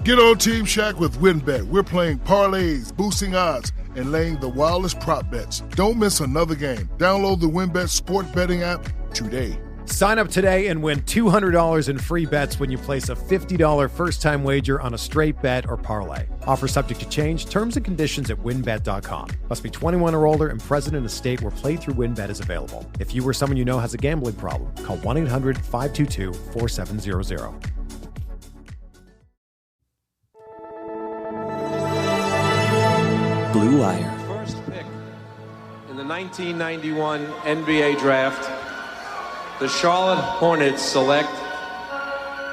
Get on Team Shaq with WinBet. We're playing parlays, boosting odds, and laying the wildest prop bets. Don't miss another game. Download the WinBet sport betting app today. Sign up today and win $200 in free bets when you place a $50 first-time wager on a straight bet or parlay. Offer subject to change. Terms and conditions at winbet.com. Must be 21 or older and present in a state where playthrough WinBet is available. If you or someone you know has a gambling problem, call 1-800-522-4700. Blue Wire. First pick in the 1991 NBA Draft, the Charlotte Hornets select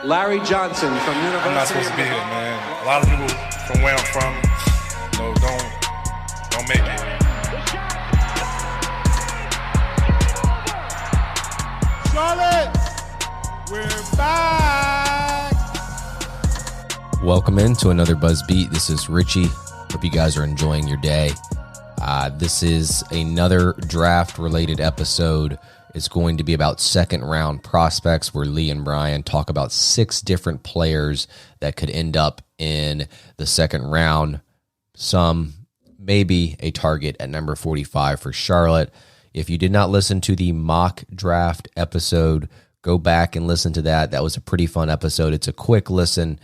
Larry Johnson from University. I'm not supposed to be here, man. A lot of people from where I'm from, don't make it. Charlotte, we're back. Welcome into another Buzz Beat. This is Richie. Hope you guys are enjoying your day. This is another draft-related episode. It's going to be about second-round prospects where Lee and Brian talk about 6 different players that could end up in the second round. Some maybe a target at number 45 for Charlotte. If you did not listen to the mock draft episode, go back and listen to that. That was a pretty fun episode. It's a quick listen.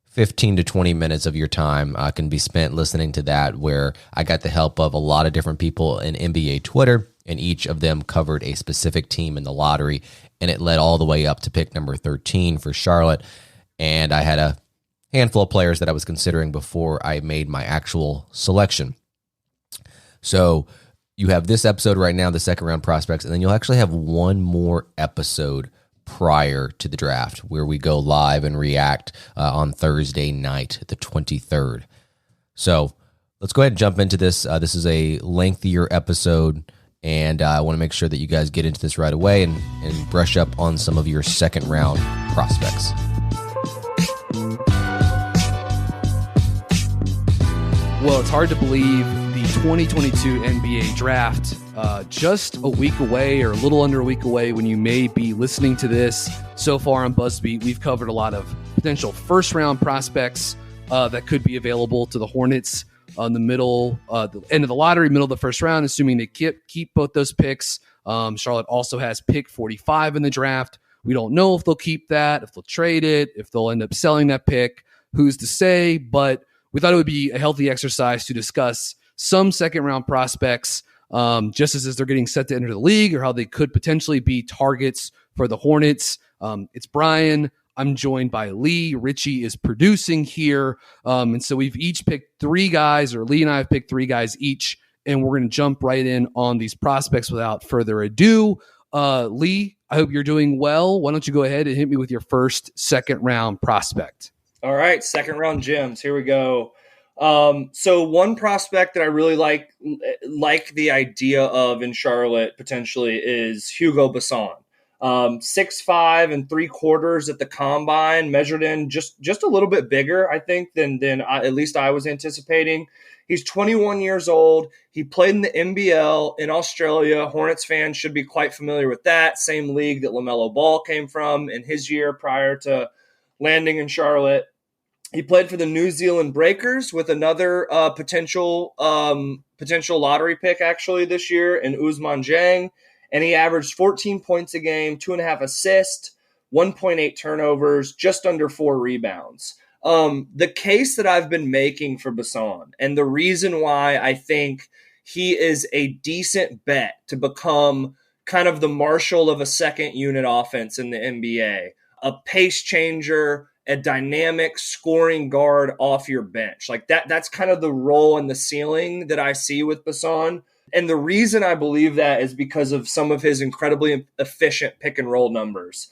15 to 20 minutes of your time can be spent listening to that, where I got the help of a lot of different people in NBA Twitter, and each of them covered a specific team in the lottery, and it led all the way up to pick number 13 for Charlotte. And I had a handful of players that I was considering before I made my actual selection. So you have this episode right now, the second round prospects, and then you'll actually have one more episode prior to the draft where we go live and react on Thursday night, the 23rd. So let's go ahead and jump into this. This is a lengthier episode, and I want to make sure that you guys get into this right away and brush up on some of your second round prospects. Well, it's hard to believe the 2022 NBA draft just a week away, or a little under a week away when you may be listening to this. So far on BuzzBeat, we've covered a lot of potential first-round prospects that could be available to the Hornets on the end of the lottery, middle of the first round, assuming they keep both those picks. Charlotte also has pick 45 in the draft. We don't know if they'll keep that, if they'll trade it, if they'll end up selling that pick. Who's to say? But we thought it would be a healthy exercise to discuss some second-round prospects just as they're getting set to enter the league, or how they could potentially be targets for the Hornets. It's Brian. I'm joined by Lee. Richie is producing here. And so we've each picked 3 guys, or Lee and I have picked 3 guys each, and we're going to jump right in on these prospects without further ado. Lee, I hope you're doing well. Why don't you go ahead and hit me with your first second-round prospect? All right, second-round gems. Here we go. So one prospect that I really like the idea of in Charlotte potentially is Hugo Besson. 6'5" 3/4 at the combine, measured in just a little bit bigger, I think, than at least I was anticipating. He's 21 years old. He played in the NBL in Australia. Hornets fans should be quite familiar with that. Same league that LaMelo Ball came from in his year prior to landing in Charlotte. He played for the New Zealand Breakers with another potential lottery pick actually this year in Ousmane Dieng, and he averaged 14 points a game, 2.5 assists, 1.8 turnovers, just under 4 rebounds. The case that I've been making for Besson, and the reason why I think he is a decent bet to become kind of the Marshall of a second unit offense in the NBA, a pace changer, a dynamic scoring guard off your bench. Like that's kind of the role and the ceiling that I see with Besson. And the reason I believe that is because of some of his incredibly efficient pick and roll numbers.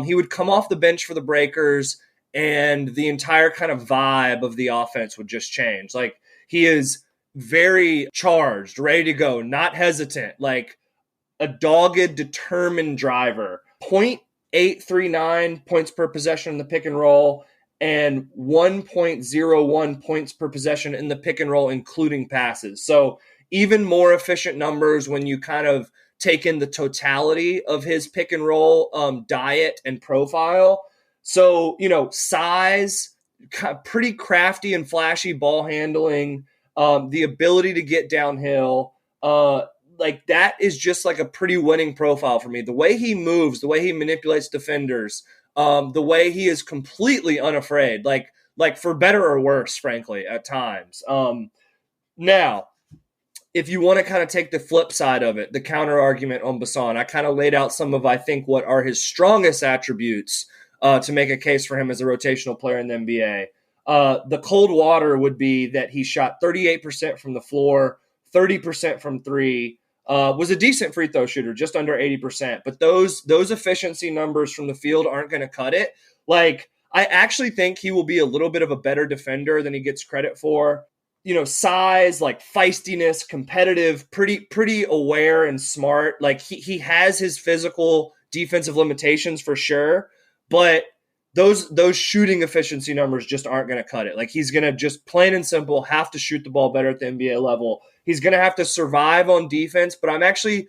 He would come off the bench for the Breakers, and the entire kind of vibe of the offense would just change. Like, he is very charged, ready to go, not hesitant, like a dogged, determined driver. 0.839 points per possession in the pick and roll, and 1.01 points per possession in the pick and roll, including passes. So even more efficient numbers when you kind of take in the totality of his pick and roll diet and profile. So, size, pretty crafty and flashy ball handling, the ability to get downhill. Like that is just like a pretty winning profile for me. The way he moves, the way he manipulates defenders, the way he is completely unafraid, like for better or worse, frankly, at times. Now, if you want to kind of take the flip side of it, the counter argument on Besson, I kind of laid out some of, I think, what are his strongest attributes to make a case for him as a rotational player in the NBA. The cold water would be that he shot 38% from the floor, 30% from three, was a decent free throw shooter, just under 80%. But those efficiency numbers from the field aren't going to cut it. Like, I actually think he will be a little bit of a better defender than he gets credit for. You know, size, like feistiness, competitive, pretty aware and smart. Like he has his physical defensive limitations for sure, but those shooting efficiency numbers just aren't going to cut it. Like he's going to just plain and simple have to shoot the ball better at the NBA level. He's going to have to survive on defense, but I'm actually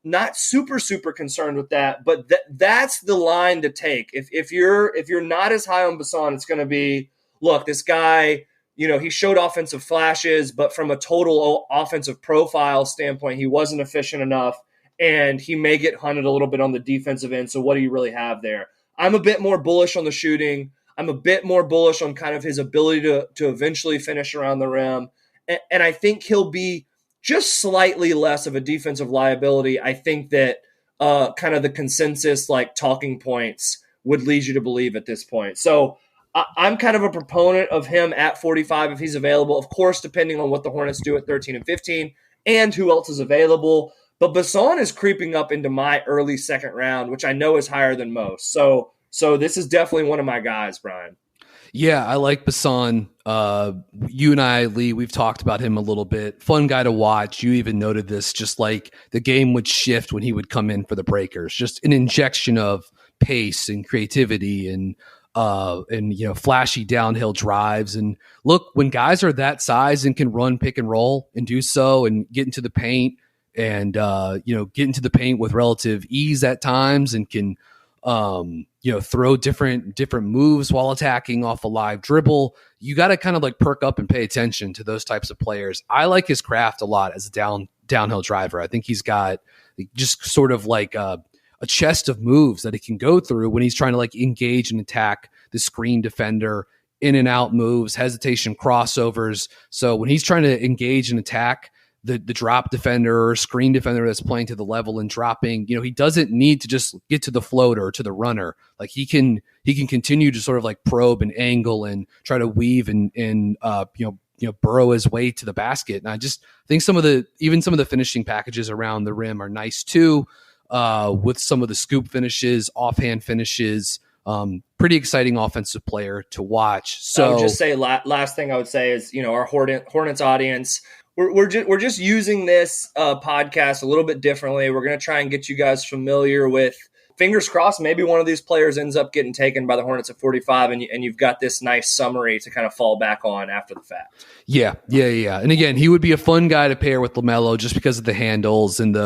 not super concerned with that. But that's the line to take. If you're not as high on Besson, it's going to be, look, this guy, you know, he showed offensive flashes, but from a total offensive profile standpoint, he wasn't efficient enough, and he may get hunted a little bit on the defensive end. So what do you really have there? I'm a bit more bullish on the shooting. I'm a bit more bullish on kind of his ability to eventually finish around the rim. And I think he'll be just slightly less of a defensive liability. I think that kind of the consensus like talking points would lead you to believe at this point. So I'm kind of a proponent of him at 45 if he's available, of course, depending on what the Hornets do at 13 and 15 and who else is available. But Besson is creeping up into my early second round, which I know is higher than most. So this is definitely one of my guys, Brian. Yeah, I like Besson. You and I, Lee, we've talked about him a little bit. Fun guy to watch. You even noted this, just like the game would shift when he would come in for the breakers. Just an injection of pace and creativity and you know, flashy downhill drives. And look, when guys are that size and can run pick and roll and do so and get into the paint and you know, get into the paint with relative ease at times and can you know, throw different moves while attacking off a live dribble, you got to kind of like perk up and pay attention to those types of players. I like his craft a lot as a downhill driver. I think he's got just sort of like a chest of moves that he can go through when he's trying to like engage and attack the screen defender, in and out moves, hesitation, crossovers. So when he's trying to engage and attack the drop defender or screen defender that's playing to the level and dropping, you know, he doesn't need to just get to the floater or to the runner. Like he can continue to sort of like probe and angle and try to weave and you know, burrow his way to the basket. And I just think some of the finishing packages around the rim are nice too. With some of the scoop finishes, offhand finishes, pretty exciting offensive player to watch. So I would just say last thing I would say is, you know, our Hornets audience, we're just using this podcast a little bit differently. We're going to try and get you guys familiar with, fingers crossed, maybe one of these players ends up getting taken by the Hornets at 45, and you've got this nice summary to kind of fall back on after the fact. Yeah. And again, he would be a fun guy to pair with LaMelo just because of the handles and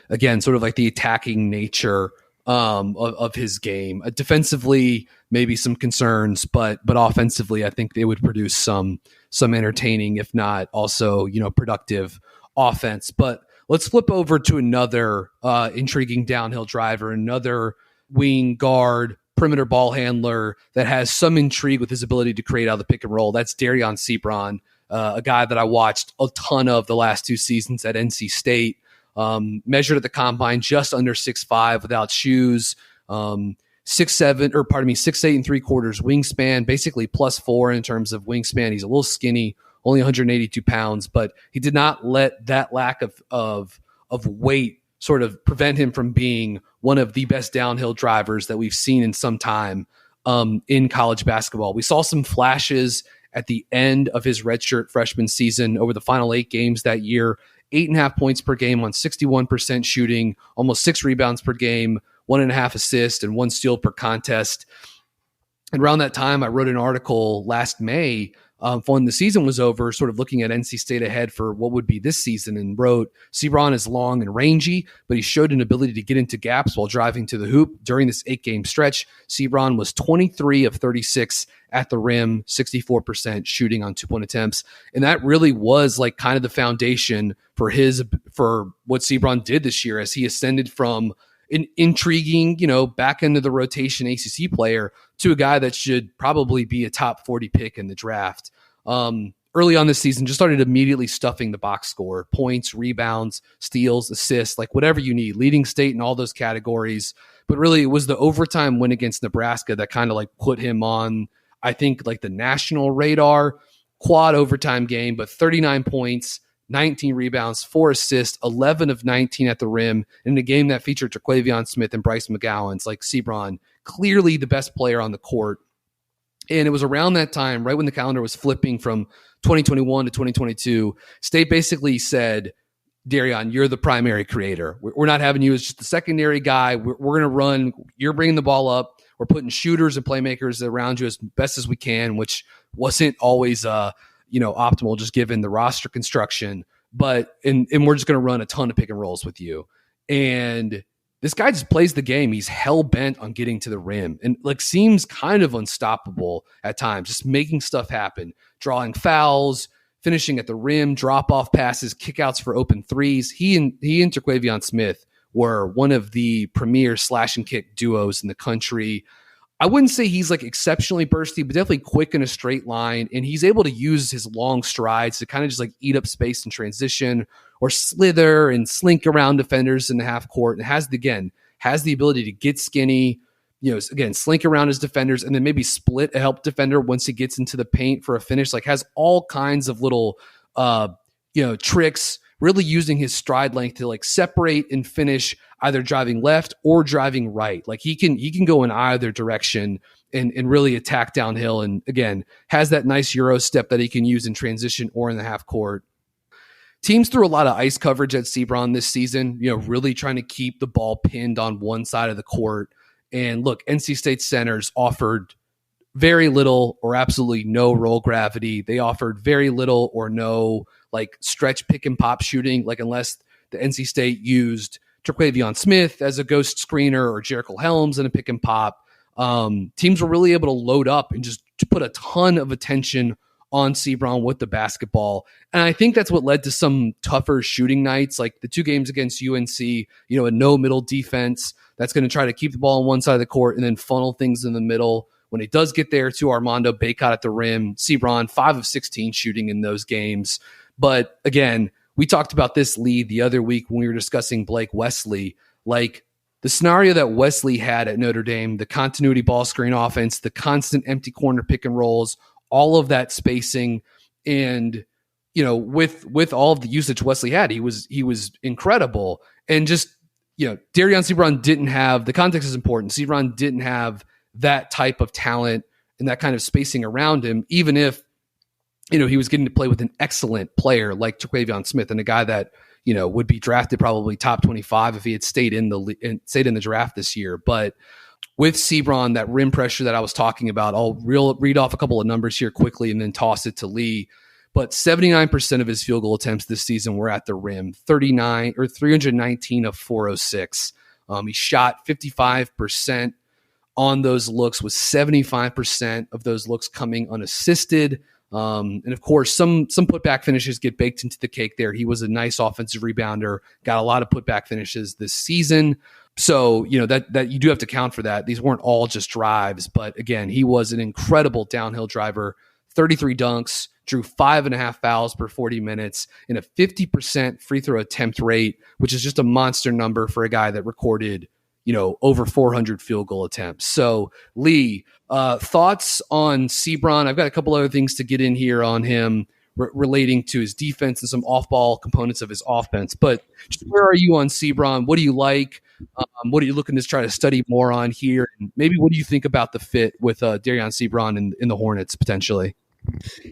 again, sort of like the attacking nature of his game. Defensively, maybe some concerns, but offensively, I think they would produce some entertaining, if not also, you know, productive offense. But let's flip over to another intriguing downhill driver, another wing guard, perimeter ball handler that has some intrigue with his ability to create out of the pick and roll. That's Dereon Seabron, a guy that I watched a ton of the last 2 seasons at NC State. Measured at the combine just under 6'5" without shoes, 6'8" and 3/4 wingspan, basically +4 in terms of wingspan. He's a little skinny, only 182 pounds, but he did not let that lack of weight sort of prevent him from being one of the best downhill drivers that we've seen in some time in college basketball. We saw some flashes at the end of his redshirt freshman season over the final 8 games that year. 8.5 points per game on 61% shooting, almost 6 rebounds per game, 1.5 assists, and 1 steal per contest. And around that time, I wrote an article last May for when the season was over, sort of looking at NC State ahead for what would be this season, and wrote, Seabron is long and rangy, but he showed an ability to get into gaps while driving to the hoop. During this 8-game stretch, Seabron was 23 of 36 at the rim, 64% shooting on 2-point attempts. And that really was like kind of the foundation for what Seabron did this year as he ascended from an intriguing, back into the rotation ACC player to a guy that should probably be a top 40 pick in the draft. Early on this season, just started immediately stuffing the box score, points, rebounds, steals, assists, like whatever you need, leading state in all those categories. But really, it was the overtime win against Nebraska that kind of like put him on, I think, like the national radar. Quad overtime game, but 39 points, 19 rebounds, 4 assists, 11 of 19 at the rim, in a game that featured Terquavion Smith and Bryce McGowan's, like Seabron, clearly the best player on the court. And it was around that time, right when the calendar was flipping from 2021 to 2022, State basically said, Dereon, you're the primary creator. We're not having you as just the secondary guy. We're going to run. You're bringing the ball up. We're putting shooters and playmakers around you as best as we can, which wasn't always optimal just given the roster construction, but and we're just going to run a ton of pick and rolls with you. And this guy just plays the game. He's hell bent on getting to the rim and like seems kind of unstoppable at times, just making stuff happen, drawing fouls, finishing at the rim, drop off passes, kickouts for open threes. He and Terquavion Smith were one of the premier slash and kick duos in the country. I wouldn't say he's like exceptionally bursty, but definitely quick in a straight line. And he's able to use his long strides to kind of just like eat up space in transition or slither and slink around defenders in the half court. And has the ability to get skinny, again, slink around his defenders and then maybe split a help defender once he gets into the paint for a finish. Like has all kinds of little, tricks, really using his stride length to like separate and finish either driving left or driving right. Like he can go in either direction and really attack downhill. And again, has that nice Euro step that he can use in transition or in the half court. Teams threw a lot of ice coverage at Seabron this season, really trying to keep the ball pinned on one side of the court. And look, NC State centers offered very little or absolutely no roll gravity. They offered very little or no like stretch pick and pop shooting, like unless the NC State used Terquavion Smith as a ghost screener or Jericho Helms in a pick and pop. Teams were really able to load up and just to put a ton of attention on Seabron with the basketball. And I think that's what led to some tougher shooting nights, like the 2 games against UNC, a no middle defense that's going to try to keep the ball on one side of the court and then funnel things in the middle. When it does get there to Armando Bacot at the rim, Seabron 5 of 16 shooting in those games. But again, we talked about this lead the other week when we were discussing Blake Wesley. Like the scenario that Wesley had at Notre Dame, the continuity ball screen offense, the constant empty corner pick and rolls, all of that spacing, and with all of the usage Wesley had, he was incredible. And just Dereon Seabron didn't have, the context is important. Seabron didn't have that type of talent and that kind of spacing around him, even if he was getting to play with an excellent player like Terquavion Smith and a guy that would be drafted probably top 25 if he had stayed in the draft this year. But with Seabron, that rim pressure that I was talking about, I'll read off a couple of numbers here quickly and then toss it to Lee. But 79% of his field goal attempts this season were at the rim, 319 of 406. He shot 55% on those looks, with 75% of those looks coming unassisted. And of course, some putback finishes get baked into the cake there. He was a nice offensive rebounder, got a lot of putback finishes this season. So, that you do have to count for that. These weren't all just drives, but again, he was an incredible downhill driver, 33 dunks, drew 5.5 fouls per 40 minutes, and a 50% free throw attempt rate, which is just a monster number for a guy that recorded, over 400 field goal attempts. So Lee, thoughts on Seabron? I've got a couple other things to get in here on him relating to his defense and some off-ball components of his offense. But just where are you on Seabron? What do you like? What are you looking to try to study more on here? And maybe what do you think about the fit with Dereon Seabron in the Hornets potentially?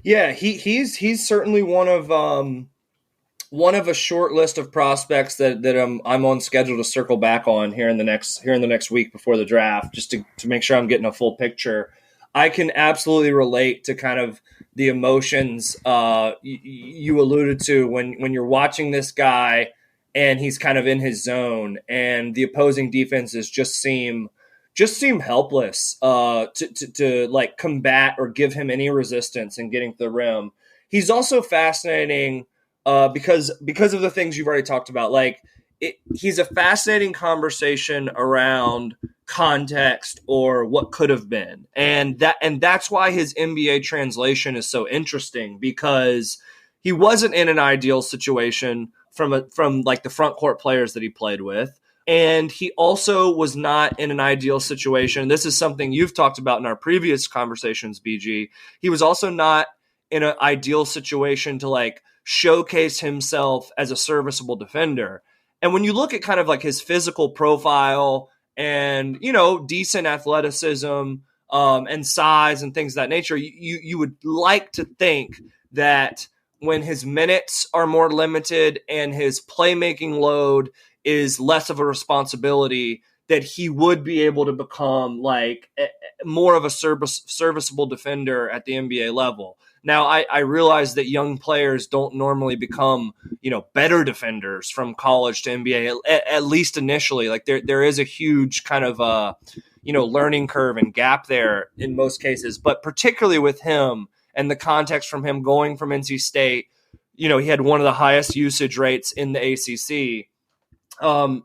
Yeah, he's certainly one of a short list of prospects that I'm on schedule to circle back on here in the next week before the draft, just to make sure I'm getting a full picture. I can absolutely relate to kind of the emotions you alluded to when you're watching this guy and he's kind of in his zone, and the opposing defenses just seem helpless to like combat or give him any resistance in getting to the rim. He's also fascinating because of the things you've already talked about. Like he's a fascinating conversation around context or what could have been, and that's why his NBA translation is so interesting, because he wasn't in an ideal situation from like the front court players that he played with. And he also was not in an ideal situation. This is something you've talked about in our previous conversations, BG. He was also not in an ideal situation to like showcase himself as a serviceable defender. And when you look at kind of like his physical profile and, you know, decent athleticism and size and things of that nature, you would like to think that when his minutes are more limited and his playmaking load is less of a responsibility, that he would be able to become like more of a serviceable defender at the NBA level. Now, I realize that young players don't normally become, you know, better defenders from college to NBA, at least initially. Like there is a huge kind of, you know, learning curve and gap there in most cases, but particularly with him and the context from him going from NC State, you know, he had one of the highest usage rates in the ACC.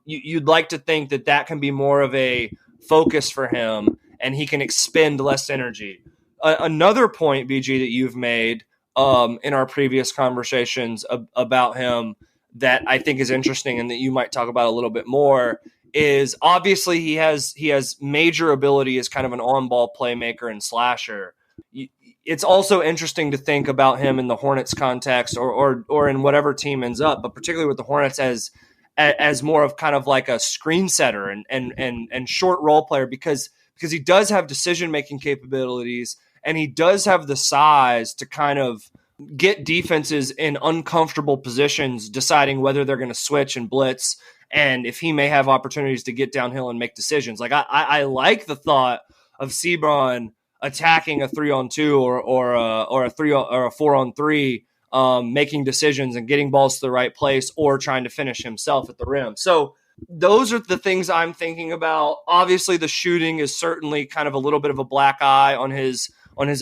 You'd like to think that can be more of a focus for him and he can expend less energy. Another point, BG, that you've made in our previous conversations about him that I think is interesting and that you might talk about a little bit more is obviously he has major ability as kind of an on-ball playmaker and slasher. It's also interesting to think about him in the Hornets context or in whatever team ends up, but particularly with the Hornets as more of kind of like a screen setter and short role player because he does have decision-making capabilities and he does have the size to kind of get defenses in uncomfortable positions, deciding whether they're going to switch and blitz, and if he may have opportunities to get downhill and make decisions. Like I like the thought of Seabron attacking a 3-on-2 or a 4-on-3, making decisions and getting balls to the right place or trying to finish himself at the rim. So those are the things I'm thinking about. Obviously, the shooting is certainly kind of a little bit of a black eye on his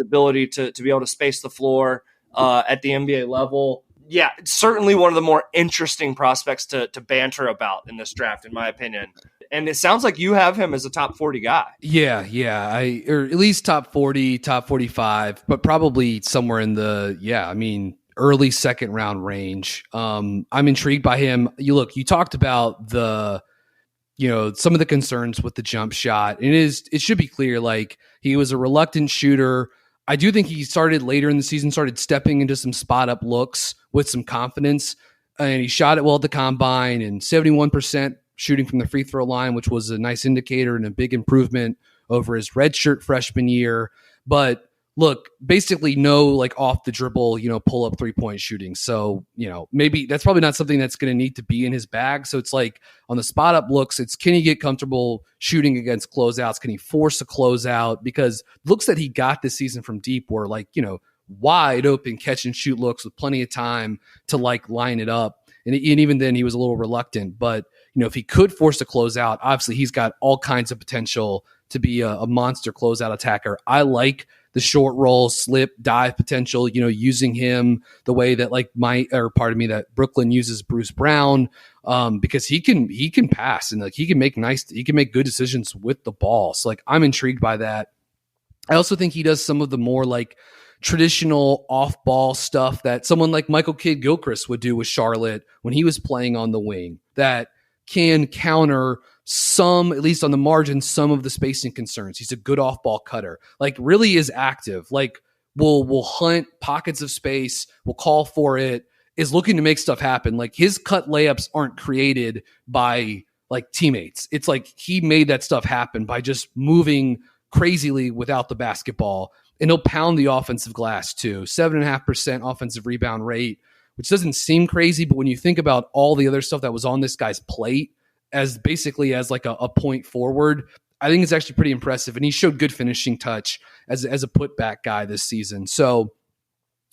ability to be able to space the floor at the NBA level. Yeah, it's certainly one of the more interesting prospects to banter about in this draft, in my opinion. And it sounds like you have him as a top 40 guy. Yeah. Or at least top 40, top 45, but probably somewhere in the, early second round range. I'm intrigued by him. You talked about some of the concerns with the jump shot. It should be clear, like he was a reluctant shooter. I do think he started later in the season, started stepping into some spot up looks with some confidence, and he shot it well at the combine and 71% shooting from the free throw line, which was a nice indicator and a big improvement over his redshirt freshman year. But look, basically no like off the dribble, pull up 3-point shooting. So, maybe that's probably not something that's going to need to be in his bag. So it's like on the spot up looks, can he get comfortable shooting against closeouts? Can he force a closeout? Because looks that he got this season from deep were like, wide open catch and shoot looks with plenty of time to like line it up. And even then he was a little reluctant, but if he could force a closeout, obviously he's got all kinds of potential to be a monster closeout attacker. I the short roll, slip, dive potential, using him the way that that Brooklyn uses Bruce Brown, because he can pass and he can make good decisions with the ball. So I'm intrigued by that. I also think he does some of the more traditional off ball stuff that someone like Michael Kidd-Gilchrist would do with Charlotte when he was playing on the wing that can counter some, at least on the margin, some of the spacing concerns. He's a good off-ball cutter. Really is active. Will hunt pockets of space, will call for it, is looking to make stuff happen. His cut layups aren't created by teammates. It's he made that stuff happen by just moving crazily without the basketball. And he'll pound the offensive glass too. 7.5% offensive rebound rate, which doesn't seem crazy, but when you think about all the other stuff that was on this guy's plate as basically as a point forward, I think it's actually pretty impressive. And he showed good finishing touch as a putback guy this season. So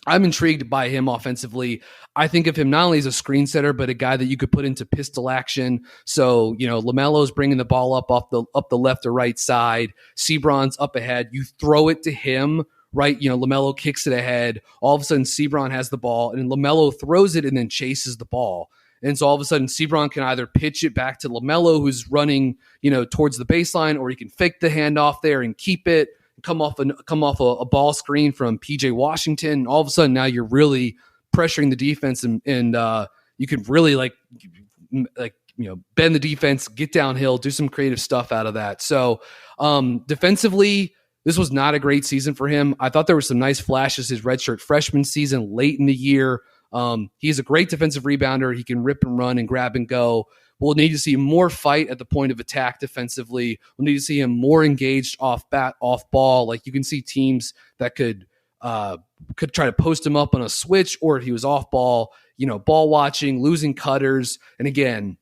I'm intrigued by him offensively. I think of him not only as a screen setter, but a guy that you could put into pistol action. So, LaMelo's bringing the ball up the left or right side. Seabron's up ahead. You throw it to him, right? LaMelo kicks it ahead. All of a sudden, Seabron has the ball, and LaMelo throws it and then chases the ball. And so all of a sudden, Seabron can either pitch it back to LaMelo, who's running, towards the baseline, or he can fake the handoff there and keep it. Come off a ball screen from PJ Washington. All of a sudden, now you're really pressuring the defense, and you can really bend the defense, get downhill, do some creative stuff out of that. So defensively, this was not a great season for him. I thought there were some nice flashes his redshirt freshman season late in the year. He's a great defensive rebounder. He can rip and run and grab and go. We'll need to see more fight at the point of attack defensively. We'll need to see him more engaged off ball. Like, you can see teams that could try to post him up on a switch, or if he was off ball, ball watching, losing cutters. And again,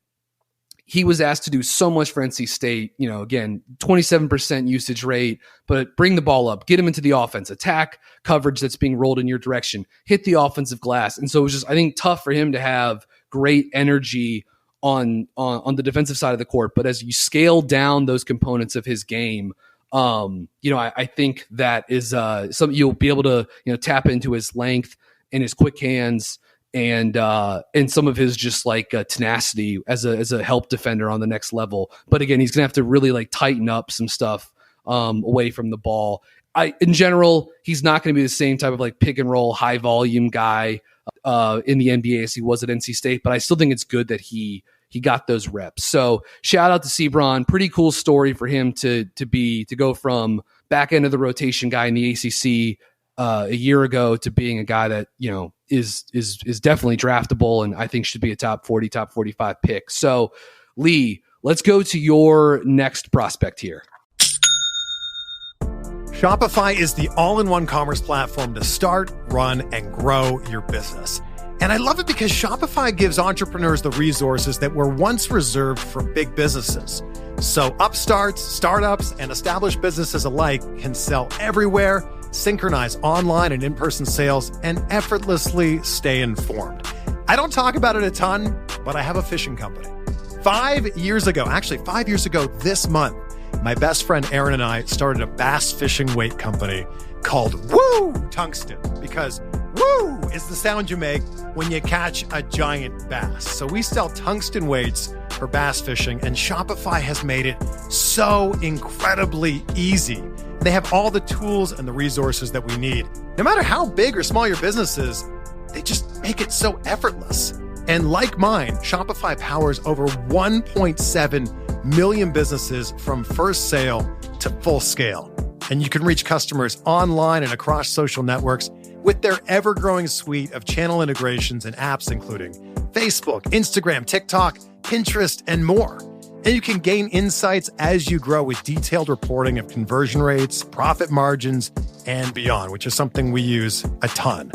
he was asked to do so much for NC State. Again, 27% usage rate, but bring the ball up, get him into the offense, attack coverage that's being rolled in your direction, hit the offensive glass. And so it was just, I think, tough for him to have great energy on the defensive side of the court. But as you scale down those components of his game, I think that is something you'll be able to tap into his length and his quick hands and some of his just tenacity as a help defender on the next level. But again, he's gonna have to really tighten up some stuff away from the ball. In general, he's not going to be the same type of pick and roll, high volume guy in the NBA as he was at NC State, but I still think it's good that he got those reps. So shout out to Seabron. Pretty cool story for him to go from back end of the rotation guy in the ACC a year ago to being a guy that is definitely draftable and I think should be a top 40, top 45 pick. So Lee, let's go to your next prospect here. Shopify is the all-in-one commerce platform to start, run, and grow your business. And I love it because Shopify gives entrepreneurs the resources that were once reserved for big businesses. So upstarts, startups, and established businesses alike can sell everywhere, synchronize online and in-person sales, and effortlessly stay informed. I don't talk about it a ton, but I have a fishing company. 5 years ago this month, my best friend Aaron and I started a bass fishing weight company called Woo Tungsten, because woo is the sound you make when you catch a giant bass. So we sell tungsten weights for bass fishing, and Shopify has made it so incredibly easy. They have all the tools and the resources that we need. No matter how big or small your business is, they just make it so effortless. And like mine, Shopify powers over 1.7 million businesses from first sale to full scale. And you can reach customers online and across social networks with their ever-growing suite of channel integrations and apps, including Facebook, Instagram, TikTok, Pinterest, and more. And you can gain insights as you grow with detailed reporting of conversion rates, profit margins, and beyond, which is something we use a ton.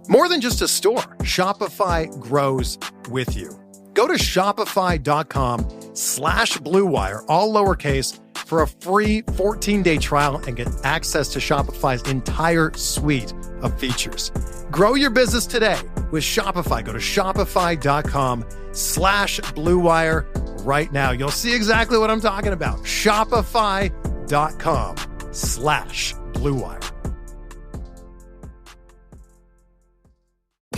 More than just a store, Shopify grows with you. Go to shopify.com/Blue Wire, all lowercase, for a free 14-day trial and get access to Shopify's entire suite of features. Grow your business today with Shopify. Go to shopify.com/Blue Wire right now. You'll see exactly what I'm talking about. Shopify.com/Blue Wire.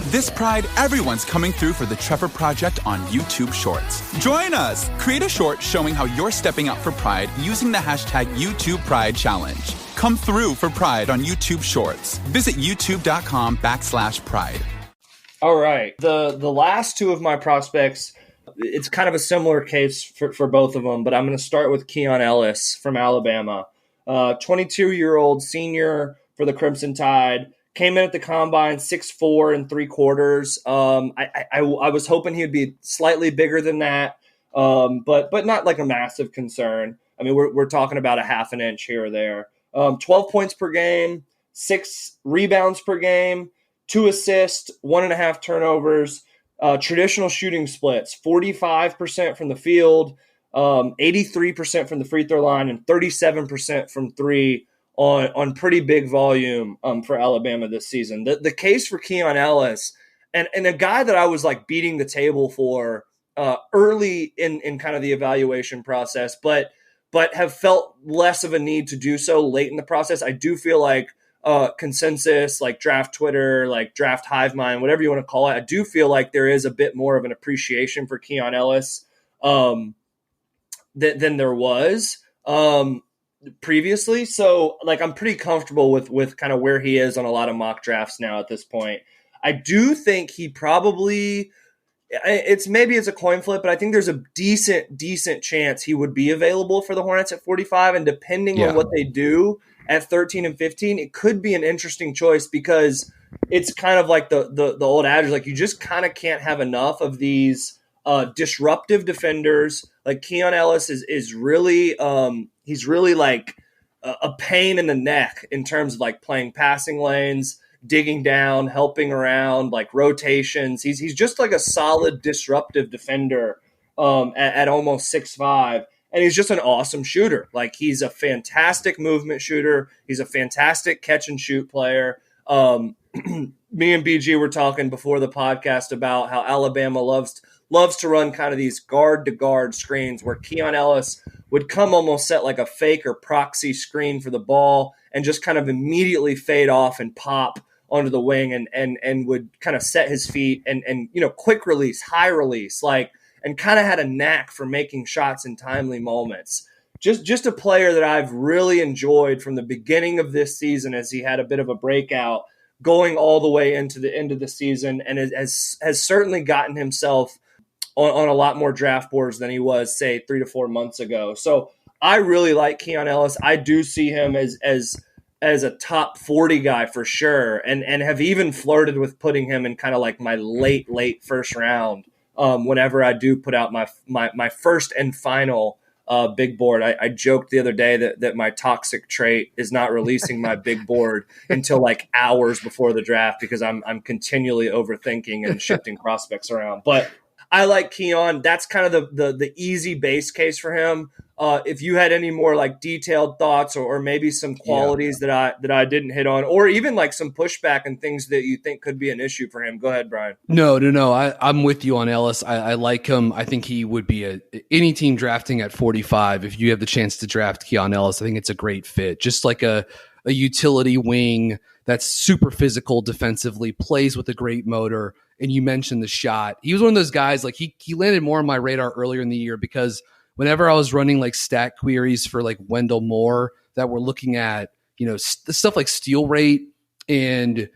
This Pride, everyone's coming through for the Trevor Project on YouTube Shorts. Join us! Create a short showing how you're stepping out for Pride using the hashtag YouTube Pride Challenge. Come through for Pride on YouTube Shorts. Visit youtube.com/Pride. All right. The last two of my prospects, it's kind of a similar case for both of them, but I'm going to start with Keon Ellis from Alabama. 22-year-old senior for the Crimson Tide. Came in at the combine 6'4" 3/4. I was hoping he'd be slightly bigger than that, but not like a massive concern. I mean, we're talking about a half an inch here or there. 12 points per game, 6 rebounds per game, 2 assists, 1.5 turnovers. Traditional shooting splits: 45% from the field, 83% from the free throw line and 37% from three on pretty big volume for Alabama this season. The case for Keon Ellis, and a guy that I was like beating the table for early in kind of the evaluation process, but have felt less of a need to do so late in the process. I do feel like consensus, like draft Twitter, like draft hive mind, whatever you want to call it, I do feel like there is a bit more of an appreciation for Keon Ellis than there was previously. So like, I'm pretty comfortable with kind of where he is on a lot of mock drafts now at this point. I do think he probably, it's a coin flip, but I think there's a decent chance he would be available for the Hornets at 45. And depending on what they do at 13 and 15, it could be an interesting choice, because it's kind of like the old adage, like you just kind of can't have enough of these disruptive defenders. Like Keon Ellis is really he's really like a pain in the neck in terms of like playing passing lanes, digging down, helping around, like rotations. He's just like a solid disruptive defender at almost 6'5". And he's just an awesome shooter. Like, he's a fantastic movement shooter. He's a fantastic catch and shoot player. Me and BG were talking before the podcast about how Alabama loves to run kind of these guard to guard screens where Keon Ellis would come almost set like a fake or proxy screen for the ball and just kind of immediately fade off and pop onto the wing and would kind of set his feet and quick release, high release, and kind of had a knack for making shots in timely moments. Just a player that I've really enjoyed from the beginning of this season, as he had a bit of a breakout going all the way into the end of the season, and has certainly gotten himself on a lot more draft boards than he was, say, 3 to 4 months ago. So I really like Keon Ellis. I do see him as a top 40 guy for sure, and have even flirted with putting him in kind of like my late first round. Whenever I do put out my first and final big board. I joked the other day that my toxic trait is not releasing my big board until like hours before the draft, because I'm continually overthinking and shifting prospects around. But I like Keon. That's kind of the easy base case for him. If you had any more like detailed thoughts or maybe some qualities that I didn't hit on, or even like some pushback and things that you think could be an issue for him, go ahead, Brian. No. I'm with you on Ellis. I like him. I think he would be any team drafting at 45. If you have the chance to draft Keon Ellis, I think it's a great fit. Just like a utility wing that's super physical defensively, plays with a great motor. And you mentioned the shot. He was one of those guys, like he landed more on my radar earlier in the year, because whenever I was running like stat queries for like Wendell Moore that were looking at, stuff like steal rate and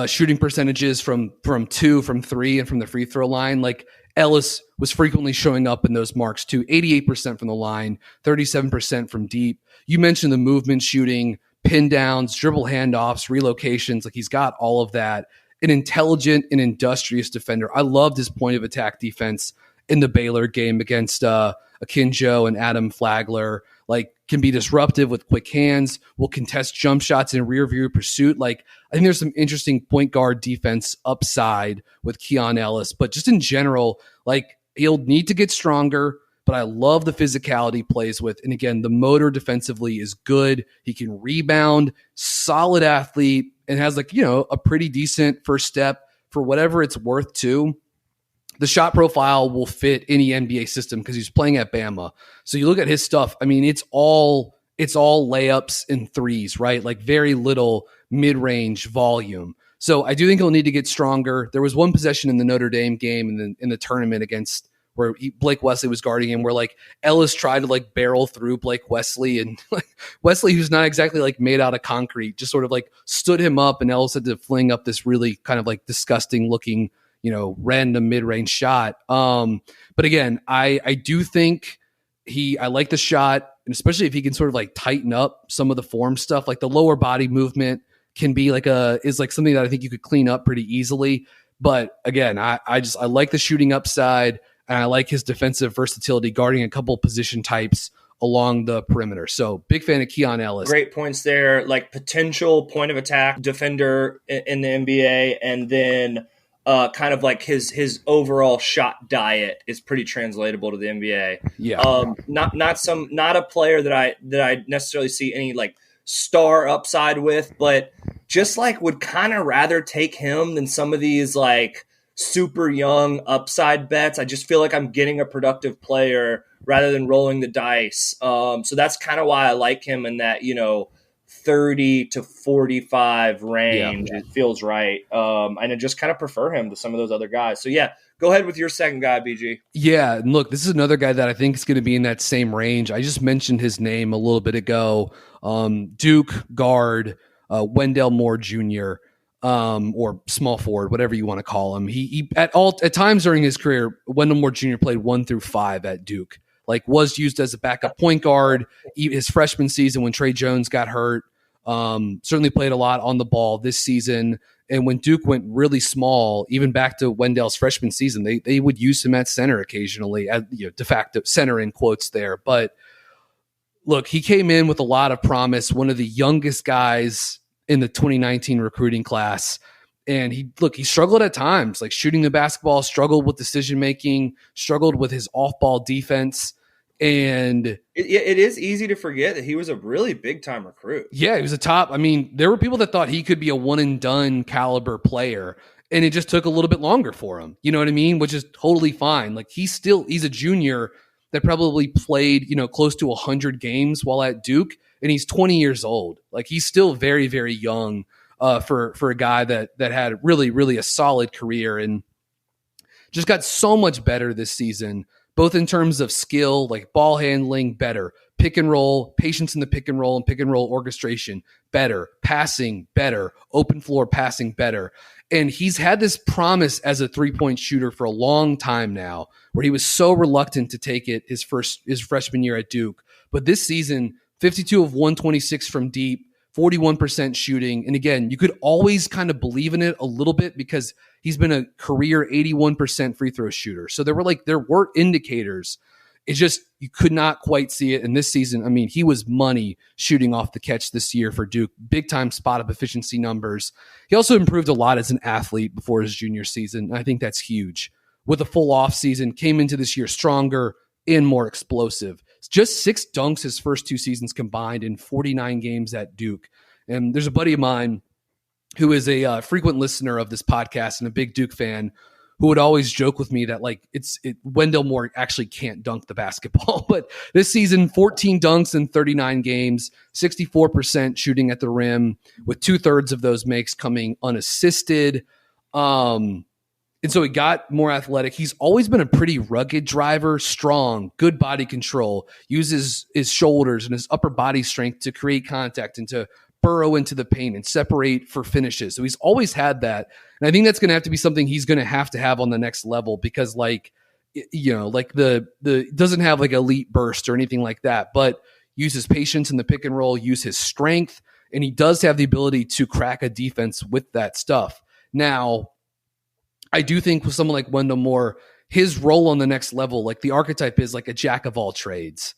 shooting percentages from 2, from 3, and from the free throw line, like Ellis was frequently showing up in those marks too. 88% from the line, 37% from deep. You mentioned the movement shooting, pin downs, dribble handoffs, relocations. Like, he's got all of that. An intelligent and industrious defender. I loved his point of attack defense in the Baylor game against Akinjo and Adam Flagler. Like, can be disruptive with quick hands, will contest jump shots in rear view pursuit. Like, I think there's some interesting point guard defense upside with Keon Ellis, but just in general, like, he'll need to get stronger, but I love the physicality he plays with. And again, the motor defensively is good. He can rebound, solid athlete, and has like, a pretty decent first step for whatever it's worth too. The shot profile will fit any NBA system because he's playing at Bama. So you look at his stuff. I mean, it's all layups and threes, right? Like, very little mid-range volume. So I do think he'll need to get stronger. There was one possession in the Notre Dame game in the tournament against where Blake Wesley was guarding him, where like Ellis tried to like barrel through Blake Wesley, and like Wesley, who's not exactly like made out of concrete, just sort of like stood him up, and Ellis had to fling up this really kind of like disgusting looking, random mid-range shot. But again, I do think I like the shot, and especially if he can sort of like tighten up some of the form stuff, like the lower body movement can be is something that I think you could clean up pretty easily. But again, I like the shooting upside, and I like his defensive versatility, guarding a couple position types along the perimeter. So big fan of Keon Ellis. Great points there, like potential point of attack defender in the NBA, and then kind of like his overall shot diet is pretty translatable to the NBA. Yeah. Not a player that I necessarily see any like star upside with, but just like would kind of rather take him than some of these like super young upside bets. I just feel like I'm getting a productive player rather than rolling the dice. So that's kind of why I like him in that, 30 to 45 range. Yeah. It feels right. And I just kind of prefer him to some of those other guys. So yeah, go ahead with your second guy, BG. Yeah. And look, this is another guy that I think is going to be in that same range. I just mentioned his name a little bit ago. Duke guard, Wendell Moore Jr., or small forward, whatever you want to call him. He at times during his career, Wendell Moore Jr. played 1 through 5 at Duke. Like was used as a backup point guard his freshman season when Trey Jones got hurt. Certainly played a lot on the ball this season. And when Duke went really small, even back to Wendell's freshman season, they would use him at center occasionally, at de facto center in quotes there. But look, he came in with a lot of promise, one of the youngest guys in the 2019 recruiting class. And he struggled at times, like shooting the basketball, struggled with decision-making, struggled with his off-ball defense. And it is easy to forget that he was a really big-time recruit. Yeah, he was a top. I mean, there were people that thought he could be a one-and-done caliber player, and it just took a little bit longer for him. You know what I mean? Which is totally fine. Like he's a junior that probably played, close to 100 games while at Duke, and he's 20 years old. Like he's still very, very young for a guy that had really, really a solid career and just got so much better this season, both in terms of skill, like ball handling, better, pick and roll, patience in the pick and roll orchestration, better, passing, better, open floor passing, better. And he's had this promise as a three-point shooter for a long time now, where he was so reluctant to take it his freshman year at Duke. But this season, 52 of 126 from deep, 41% shooting. And again, you could always kind of believe in it a little bit because he's been a career 81% free throw shooter. So there were indicators. It's just you could not quite see it. And this season, I mean, he was money shooting off the catch this year for Duke. Big time spot up efficiency numbers. He also improved a lot as an athlete before his junior season. I think that's huge. With a full off season, came into this year stronger and more explosive. Just 6 dunks his first 2 seasons combined in 49 games at Duke. And there's a buddy of mine who is a frequent listener of this podcast and a big Duke fan, who would always joke with me that Wendell Moore actually can't dunk the basketball. But this season, 14 dunks in 39 games, 64% shooting at the rim, with 2/3 of those makes coming unassisted. And so he got more athletic. He's always been a pretty rugged driver, strong, good body control, uses his shoulders and his upper body strength to create contact and to burrow into the paint and separate for finishes. So he's always had that. And I think that's going to have to be something he's going to have on the next level because the doesn't have like elite burst or anything like that, but uses patience in the pick and roll, use his strength. And he does have the ability to crack a defense with that stuff. Now, I do think with someone like Wendell Moore, his role on the next level, like the archetype is like a jack of all trades.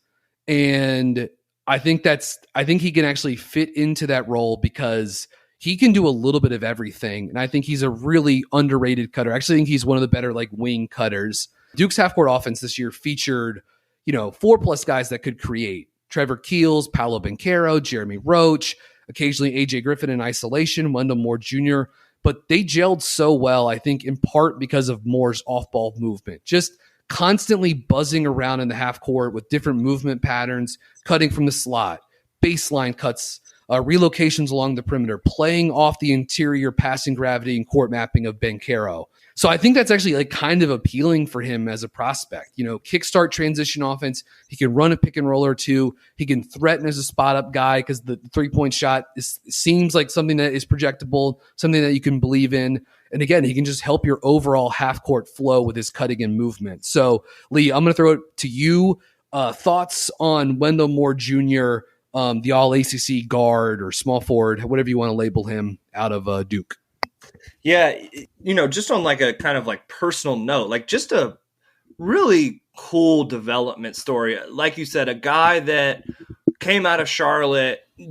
And I think he can actually fit into that role because he can do a little bit of everything. And I think he's a really underrated cutter. I actually think he's one of the better like wing cutters. Duke's half-court offense this year featured, 4+ guys that could create. Trevor Keels, Paolo Banchero, Jeremy Roach, occasionally AJ Griffin in isolation, Wendell Moore Jr., but they gelled so well, I think, in part because of Moore's off-ball movement. Just constantly buzzing around in the half court with different movement patterns, cutting from the slot, baseline cuts, relocations along the perimeter, playing off the interior passing gravity and court mapping of Banchero. So I think that's actually like kind of appealing for him as a prospect. Kickstart transition offense. He can run a pick and roll or two. He can threaten as a spot up guy because the 3-point shot seems like something that is projectable, something that you can believe in. And again, he can just help your overall half court flow with his cutting and movement. So Lee, I'm going to throw it to you. Thoughts on Wendell Moore Jr., the all ACC guard or small forward, whatever you want to label him, out of Duke. Yeah, just on like a kind of like personal note, like just a really cool development story. Like you said, a guy that came out of Charlotte in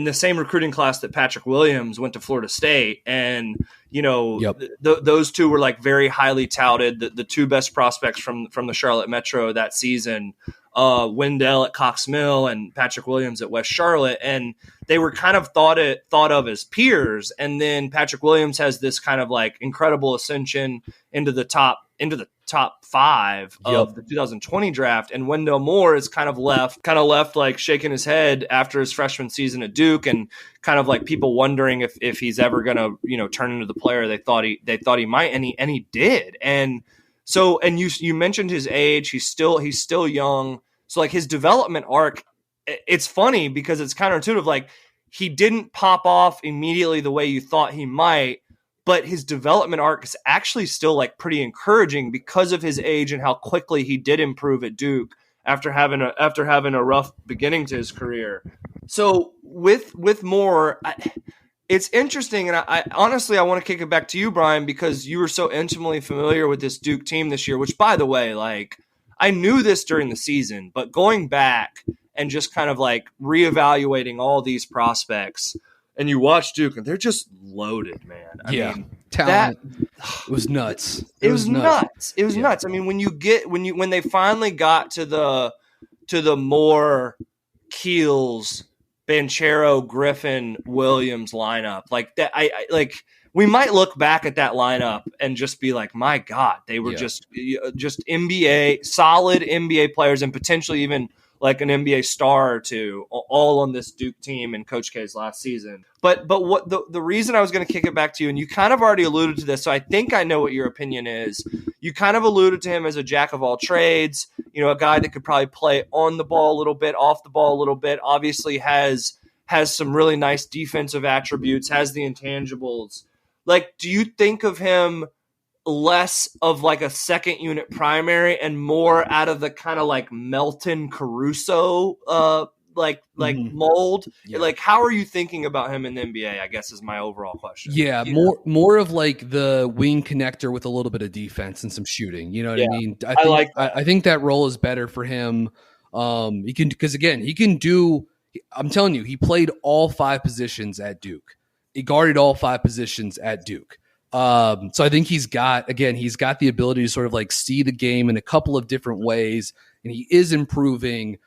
the same recruiting class that Patrick Williams went to Florida State, and Yep. those two were like very highly touted, the two best prospects from the Charlotte Metro that season, Wendell at Cox Mill and Patrick Williams at West Charlotte. And they were kind of thought of as peers. And then Patrick Williams has this kind of like incredible ascension into the top 5 of the 2020 draft. And Wendell Moore is kind of left like shaking his head after his freshman season at Duke, and kind of like people wondering if he's ever going to, turn into the player they thought he might. And he did. And so, and you mentioned his age, he's still young. So like his development arc, it's funny because it's counterintuitive. Like he didn't pop off immediately the way you thought he might, but his development arc is actually still like pretty encouraging because of his age and how quickly he did improve at Duke after having a rough beginning to his career. So with Moore, it's interesting. And I honestly, I want to kick it back to you, Brian, because you were so intimately familiar with this Duke team this year, which by the way, like I knew this during the season, but going back and just kind of like reevaluating all these prospects, and you watch Duke, and they're just loaded, man. I mean, talent. It was nuts. It was nuts. It was nuts. I mean, when they finally got to the Moore, Keels, Banchero, Griffin, Williams lineup, like that, we might look back at that lineup and just be like, my God, they were just solid NBA players, and potentially even like an NBA star or two, all on this Duke team in Coach K's last season. But what the reason I was going to kick it back to you, and you kind of already alluded to this, so I think I know what your opinion is. You kind of alluded to him as a jack of all trades, a guy that could probably play on the ball a little bit, off the ball a little bit, obviously has some really nice defensive attributes, has the intangibles. Like, do you think of him less of like a second unit primary and more out of the kind of like Melton Caruso mold? Yeah. Like, how are you thinking about him in the NBA, I guess, is my overall question. Yeah, more of like the wing connector with a little bit of defense and some shooting. You know what I mean? I think that role is better for him. He can do. I'm telling you, he played all 5 positions at Duke. He guarded all 5 positions at Duke. So I think he's got the ability to sort of like see the game in a couple of different ways, and he is improving.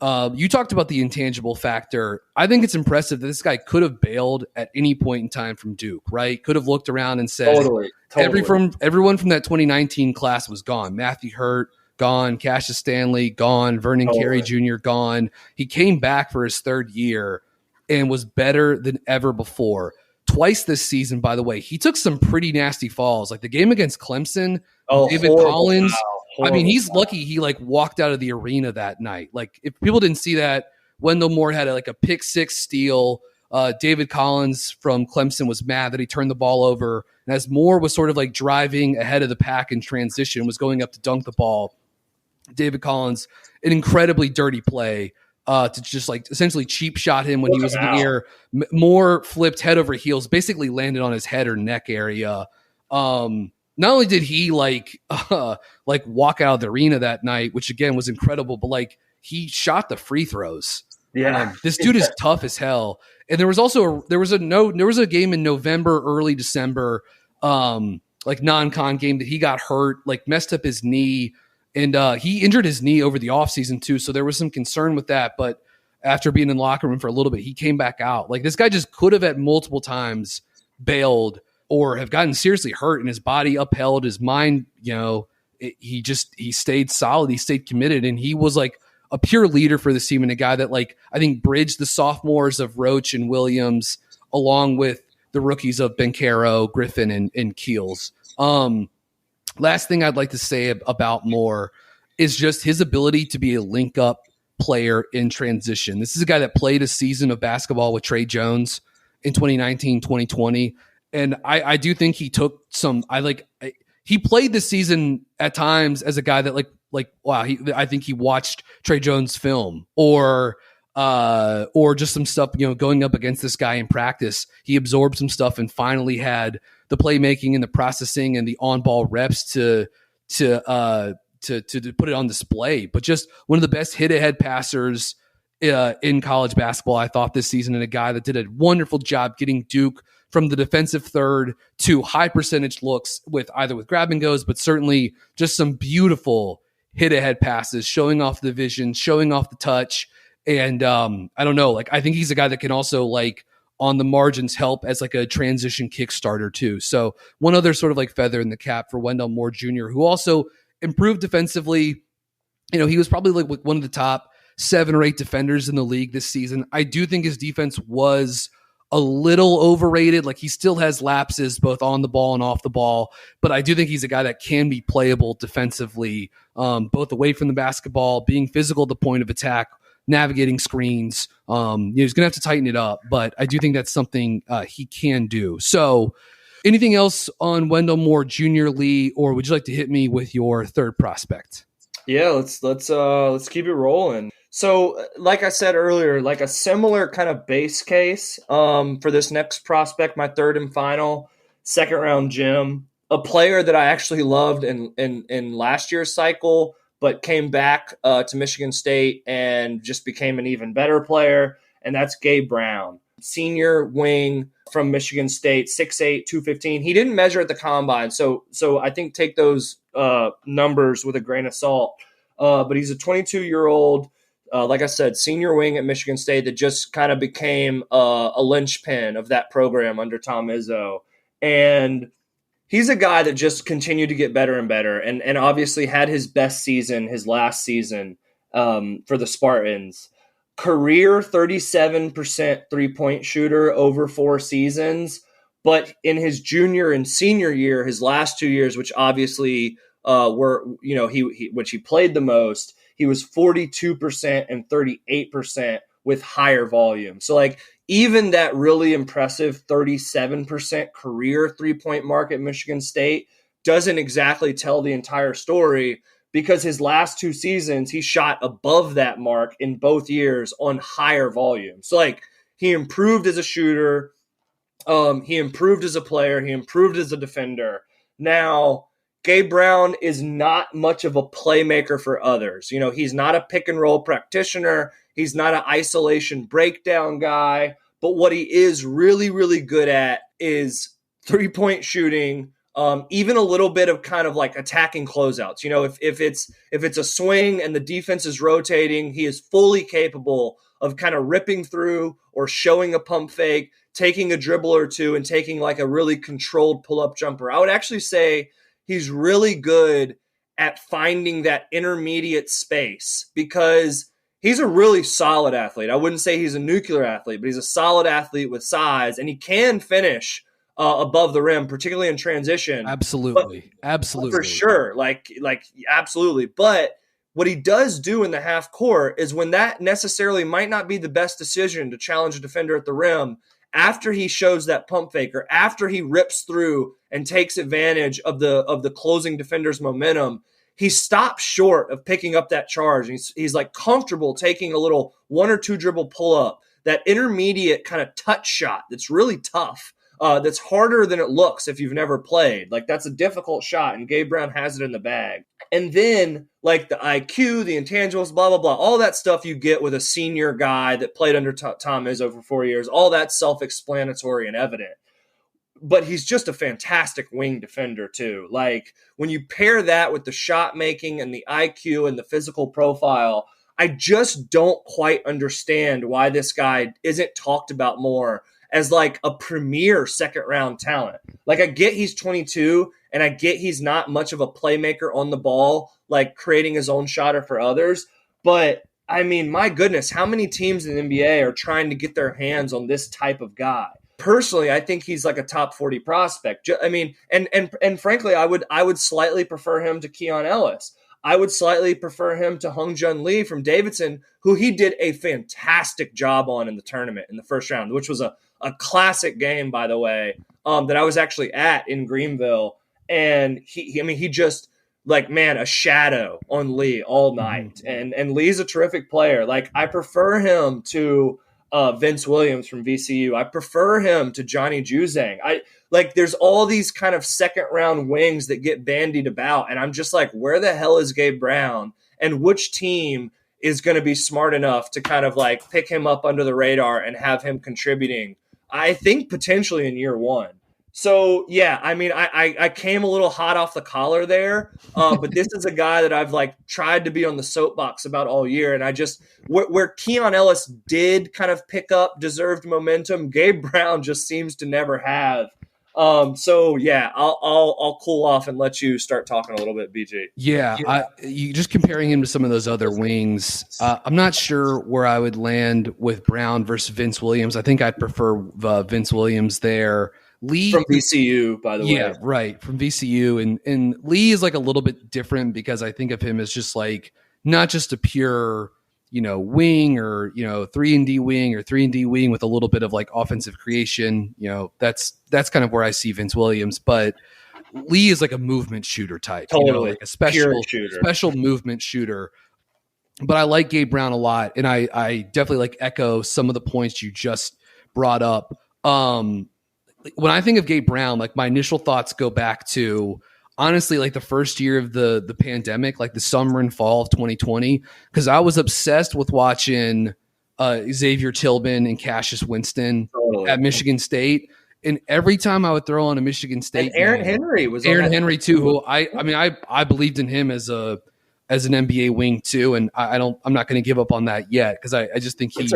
You talked about the intangible factor. I think it's impressive that this guy could have bailed at any point in time from Duke, right? Could have looked around and said, Totally. Everyone from that 2019 class was gone. Matthew Hurt, gone. Cassius Stanley, gone. Vernon Carey Jr., gone. He came back for his 3rd year and was better than ever before. Twice this season, by the way, he took some pretty nasty falls. Like the game against Clemson, David Collins. I mean, he's lucky he like walked out of the arena that night. Like if people didn't see that, Wendell Moore had a pick 6 steal. David Collins from Clemson was mad that he turned the ball over. And as Moore was sort of like driving ahead of the pack in transition, was going up to dunk the ball, David Collins, an incredibly dirty play, to just like essentially cheap shot him when he was in the air. Moore flipped head over heels, basically landed on his head or neck area. Not only did he like walk out of the arena that night, which again was incredible, but like he shot the free throws. Yeah, this dude is tough as hell. And there was also a game in November, early December, like non-con game that he got hurt, like messed up his knee. And he injured his knee over the offseason too, so there was some concern with that. But after being in the locker room for a little bit, he came back out. Like this guy just could have at multiple times bailed or have gotten seriously hurt, and his body upheld his mind. He stayed solid, he stayed committed, and he was like a pure leader for this team and a guy that like I think bridged the sophomores of Roach and Williams along with the rookies of Banchero, Griffin, and Keels. Last thing I'd like to say about Moore is just his ability to be a link-up player in transition. This is a guy that played a season of basketball with Trey Jones in 2019, 2020. And I do think he took some he played this season at times as a guy that I think he watched Trey Jones film or just some stuff, going up against this guy in practice. He absorbed some stuff and finally had the playmaking and the processing and the on-ball reps to put it on display. But just one of the best hit-ahead passers in college basketball, I thought, this season, and a guy that did a wonderful job getting Duke from the defensive third to high percentage looks with either with grab and goes, but certainly just some beautiful hit ahead passes, showing off the vision, showing off the touch. And I don't know, like I think he's a guy that can also like on the margins help as like a transition kickstarter too. So one other sort of like feather in the cap for Wendell Moore Jr., who also improved defensively. You know, he was probably like one of the top 7 or 8 defenders in the league this season. I do think his defense was a little overrated. Like he still has lapses both on the ball and off the ball, but I do think he's a guy that can be playable defensively, both away from the basketball, being physical at the point of attack, navigating screens. He's going to have to tighten it up, but I do think that's something he can do. So anything else on Wendell Moore Jr., Lee, or would you like to hit me with your third prospect? Yeah, let's keep it rolling. So, like I said earlier, like a similar kind of base case for this next prospect, my third and final, second round Jim, a player that I actually loved in last year's cycle, but came back to Michigan State and just became an even better player, and that's Gabe Brown, senior wing from Michigan State, 6'8", 215. He didn't measure at the combine, so I think take those numbers with a grain of salt. But he's a 22-year-old, like I said, senior wing at Michigan State that just kind of became a linchpin of that program under Tom Izzo. And he's a guy that just continued to get better and better, and obviously had his best season, his last season for the Spartans. Career 37% three-point shooter over 4 seasons, but in his junior and senior year, his last 2 years, which obviously were, you know, which he played the most, he was 42% and 38% with higher volume. So like even that really impressive 37% career three-point mark at Michigan State doesn't exactly tell the entire story, because his last 2 seasons, he shot above that mark in both years on higher volume. So like he improved as a shooter, he improved as a player, he improved as a defender. Now, Gabe Brown is not much of a playmaker for others. You know, he's not a pick and roll practitioner. He's not an isolation breakdown guy. But what he is really, really good at is three-point shooting, even a little bit of kind of like attacking closeouts. You know, if it's a swing and the defense is rotating, he is fully capable of kind of ripping through or showing a pump fake, taking a dribble or two, and taking like a really controlled pull-up jumper. I would actually say he's really good at finding that intermediate space, because he's a really solid athlete. I wouldn't say he's a nuclear athlete, but he's a solid athlete with size, and he can finish above the rim, particularly in transition. Absolutely. But for sure. Like absolutely. But what he does do in the half court is when that necessarily might not be the best decision to challenge a defender at the rim, after he shows that pump fake, or after he rips through and takes advantage of the closing defender's momentum, he stops short of picking up that charge. He's like comfortable taking a little 1 or 2 dribble pull up, that intermediate kind of touch shot that's really tough. That's harder than it looks if you've never played. Like that's a difficult shot, and Gabe Brown has it in the bag. And then like the IQ, the intangibles, blah, blah, blah, all that stuff you get with a senior guy that played under Tom Izzo for 4 years, all that's self-explanatory and evident. But he's just a fantastic wing defender too. Like when you pair that with the shot making and the IQ and the physical profile, I just don't quite understand why this guy isn't talked about more as like a premier second round talent. Like I get he's 22 and I get he's not much of a playmaker on the ball, like creating his own shot or for others. But I mean, my goodness, how many teams in the NBA are trying to get their hands on this type of guy? Personally, I think he's like a top 40 prospect. I mean, and frankly, I would slightly prefer him to Keon Ellis. I would slightly prefer him to Hung-Jun Lee from Davidson, who he did a fantastic job on in the tournament in the first round, which was a classic game, by the way, that I was actually at in Greenville. And he just like, man, a shadow on Lee all night. And Lee's a terrific player. Like I prefer him to Vince Williams from VCU. I prefer him to Johnny Juzang. There's all these kind of second round wings that get bandied about. And I'm just like, where the hell is Gabe Brown? And which team is going to be smart enough to kind of like pick him up under the radar and have him contributing? I think potentially in year one. So yeah, I mean, I came a little hot off the collar there, but this is a guy that I've like tried to be on the soapbox about all year, and I just where Keon Ellis did kind of pick up deserved momentum, Gabe Brown just seems to never have. So yeah, I'll cool off and let you start talking a little bit, BG. Yeah, you just comparing him to some of those other wings. I'm not sure where I would land with Brown versus Vince Williams. I think I'd prefer Vince Williams there. Lee from VCU, by the way. Yeah, right, from VCU, and Lee is like a little bit different because I think of him as just like not just a pure, wing or 3-and-D wing or 3-and-D wing with a little bit of like offensive creation. That's kind of where I see Vince Williams, but Lee is like a movement shooter type, totally. Like a special movement shooter. But I like Gabe Brown a lot, and I definitely like echo some of the points you just brought up. When I think of Gabe Brown, like my initial thoughts go back to honestly like the first year of the pandemic, like the summer and fall of 2020, because I was obsessed with watching Xavier Tillman and Cassius Winston at Michigan State. And every time I would throw on a Michigan State, and Aaron Henry was Aaron Henry too, who I believed in him as an NBA wing too, and I'm not going to give up on that yet because I just think it's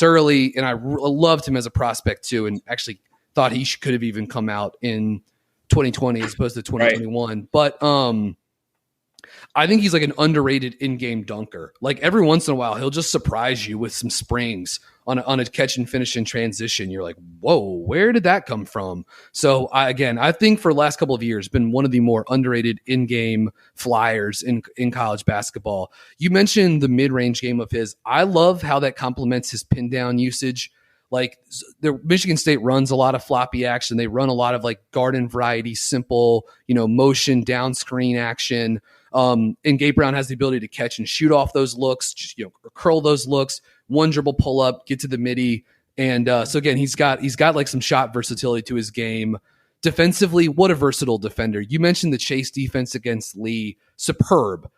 early, and I loved him as a prospect too, and actually thought he could have even come out in 2020 as opposed to 2021. Right. But I think he's like an underrated in-game dunker. Like every once in a while, he'll just surprise you with some springs on a catch and finish in transition. You're like, whoa, where did that come from? So I think for the last couple of years, been one of the more underrated in-game flyers in college basketball. You mentioned the mid-range game of his. I love how that complements his pin down usage. Like Michigan State runs a lot of floppy action. They run a lot of like garden variety, simple, motion down screen action. And Gabe Brown has the ability to catch and shoot off those looks, just, curl those looks, one dribble pull up, get to the midi. And so again, he's got like some shot versatility to his game. Defensively, what a versatile defender. You mentioned the chase defense against Lee, superb.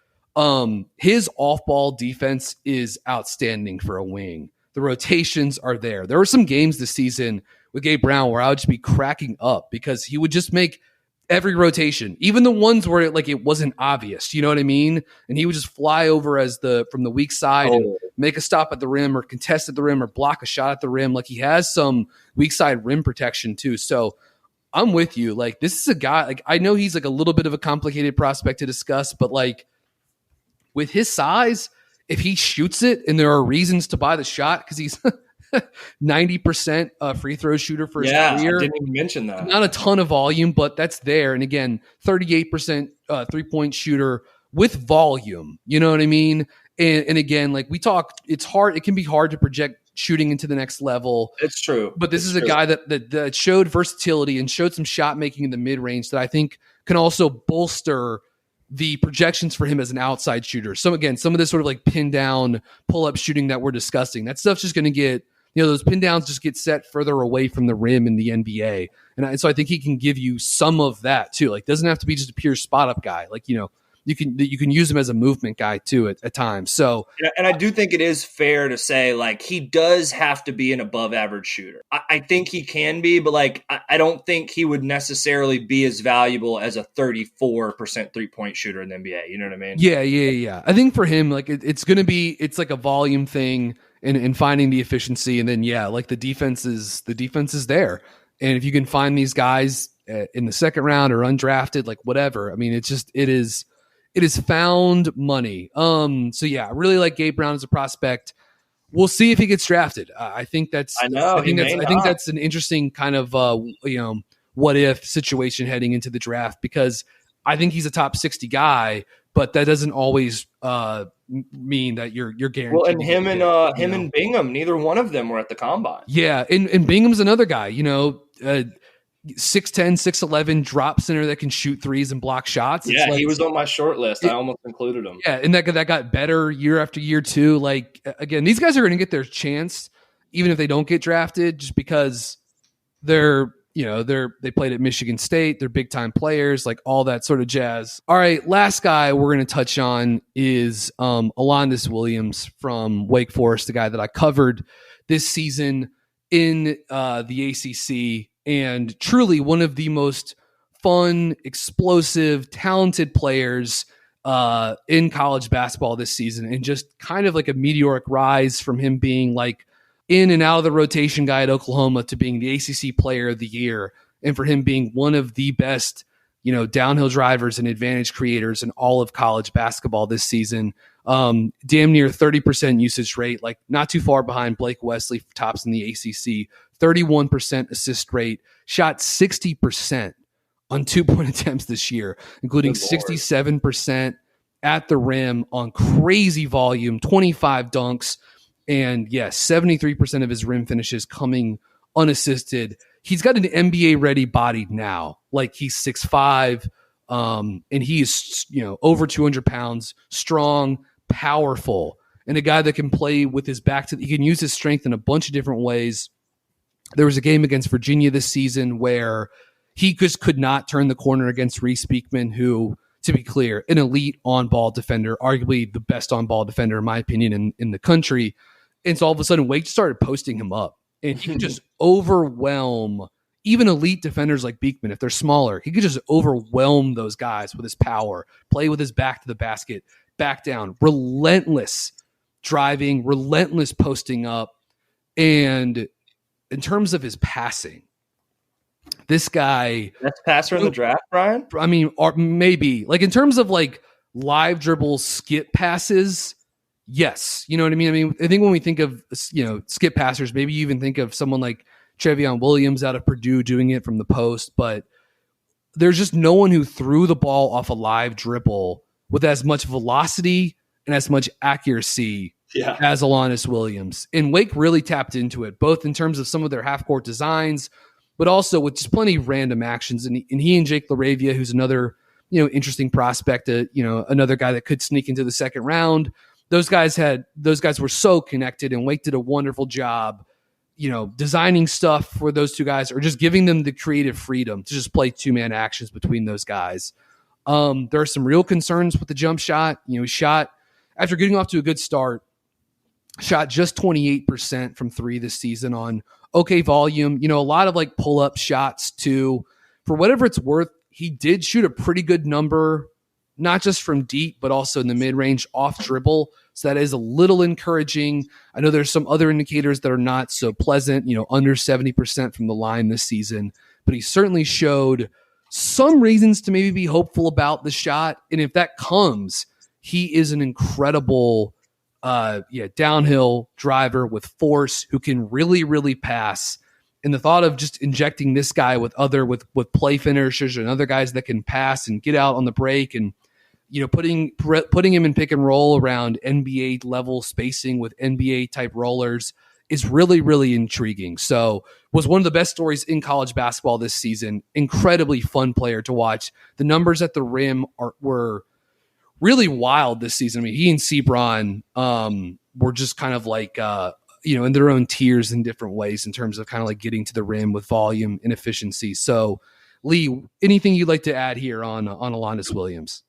His off-ball defense is outstanding for a wing. The rotations are there. There were some games this season with Gabe Brown where I would just be cracking up because he would just make every rotation, even the ones where it wasn't obvious. You know what I mean? And he would just fly over from the weak side and make a stop at the rim or contest at the rim or block a shot at the rim. Like he has some weak side rim protection too. So I'm with you. Like this is a guy, like I know he's like a little bit of a complicated prospect to discuss, but like with his size, if he shoots it and there are reasons to buy the shot because he's 90% free throw shooter for his career. I didn't even mention that. Not a ton of volume, but that's there. And again, 38% 3-point shooter with volume. You know what I mean? And again, like we talked, it's hard. It can be hard to project shooting into the next level. It's true. But this is a guy that showed versatility and showed some shot making in the mid range that I think can also bolster the projections for him as an outside shooter. So again, some of this sort of like pin down, pull up shooting that we're discussing, that stuff's just going to get, those pin downs just get set further away from the rim in the NBA. And so I think he can give you some of that too. Like doesn't have to be just a pure spot up guy. Like, you can use him as a movement guy too at times. So, and I do think it is fair to say like he does have to be an above average shooter. I think he can be, but like I don't think he would necessarily be as valuable as a 34% 3-point shooter in the NBA. You know what I mean? Yeah. I think for him, like it's like a volume thing and finding the efficiency, and then like the defense is there, and if you can find these guys in the second round or undrafted, like whatever. I mean, it is found money. So yeah, I really like Gabe Brown as a prospect. We'll see if he gets drafted. I think that's an interesting kind of what if situation heading into the draft, because I think he's a top 60 guy, but that doesn't always mean that you're guaranteed. Well, and him and Bingham, neither one of them were at the combine. Yeah, and Bingham's another guy. 6'10", 6'11", drop center that can shoot threes and block shots. Yeah, he was on my short list. I almost included him. Yeah, and that got better year after year too. Like again, these guys are going to get their chance, even if they don't get drafted, just because they played at Michigan State. They're big time players, like all that sort of jazz. All right, last guy we're going to touch on is Alondes Williams from Wake Forest, the guy that I covered this season. in the ACC, and truly one of the most fun, explosive, talented players in college basketball this season, and just kind of like a meteoric rise from him being like in and out of the rotation guy at Oklahoma to being the ACC player of the year, and for him being one of the best, downhill drivers and advantage creators in all of college basketball this season. Damn near 30% usage rate, like not too far behind Blake Wesley, tops in the ACC, 31% assist rate, shot 60% on 2-point attempts this year, including 67% at the rim on crazy volume, 25 dunks, and 73% of his rim finishes coming unassisted. He's got an NBA-ready body now. Like, he's 6'5", and he is, over 200 pounds, strong, powerful, and a guy that can play with his back he can use his strength in a bunch of different ways. There was a game against Virginia this season where he just could not turn the corner against Reese Beekman, who, to be clear, an elite on-ball defender, arguably the best on-ball defender, in my opinion, in the country. And so all of a sudden, Wake started posting him up, and he could just overwhelm even elite defenders like Beekman. If they're smaller, he could just overwhelm those guys with his power, play with his back to the basket, back down, relentless driving, relentless posting up. And in terms of his passing, this guy, best passer in the draft, Brian. I mean, or maybe like in terms of like live dribble skip passes. Yes. You know what I mean? I mean, I think when we think of, skip passers, maybe you even think of someone like Trevion Williams out of Purdue doing it from the post, but there's just no one who threw the ball off a live dribble with as much velocity and as much accuracy as Alondes Williams. And Wake really tapped into it, both in terms of some of their half-court designs, but also with just plenty of random actions. And he and Jake LaRavia, who's another, interesting prospect, another guy that could sneak into the second round. Those guys were so connected, and Wake did a wonderful job, designing stuff for those two guys, or just giving them the creative freedom to just play two-man actions between those guys. There are some real concerns with the jump shot. He shot, after getting off to a good start, shot just 28% from three this season on okay volume. A lot of like pull-up shots too. For whatever it's worth, he did shoot a pretty good number, not just from deep, but also in the mid-range off dribble. So that is a little encouraging. I know there's some other indicators that are not so pleasant, under 70% from the line this season, but he certainly showed some reasons to maybe be hopeful about the shot. And if that comes, he is an incredible, downhill driver with force who can really, really pass. And the thought of just injecting this guy with play finishers and other guys that can pass and get out on the break, and putting him in pick and roll around NBA level spacing with NBA type rollers is really, really intriguing. So was one of the best stories in college basketball this season. Incredibly fun player to watch. The numbers at the rim were really wild this season. I mean, he and Seabron were just kind of like, in their own tiers in different ways in terms of kind of like getting to the rim with volume and efficiency. So Lee, anything you'd like to add here on Alondes Williams?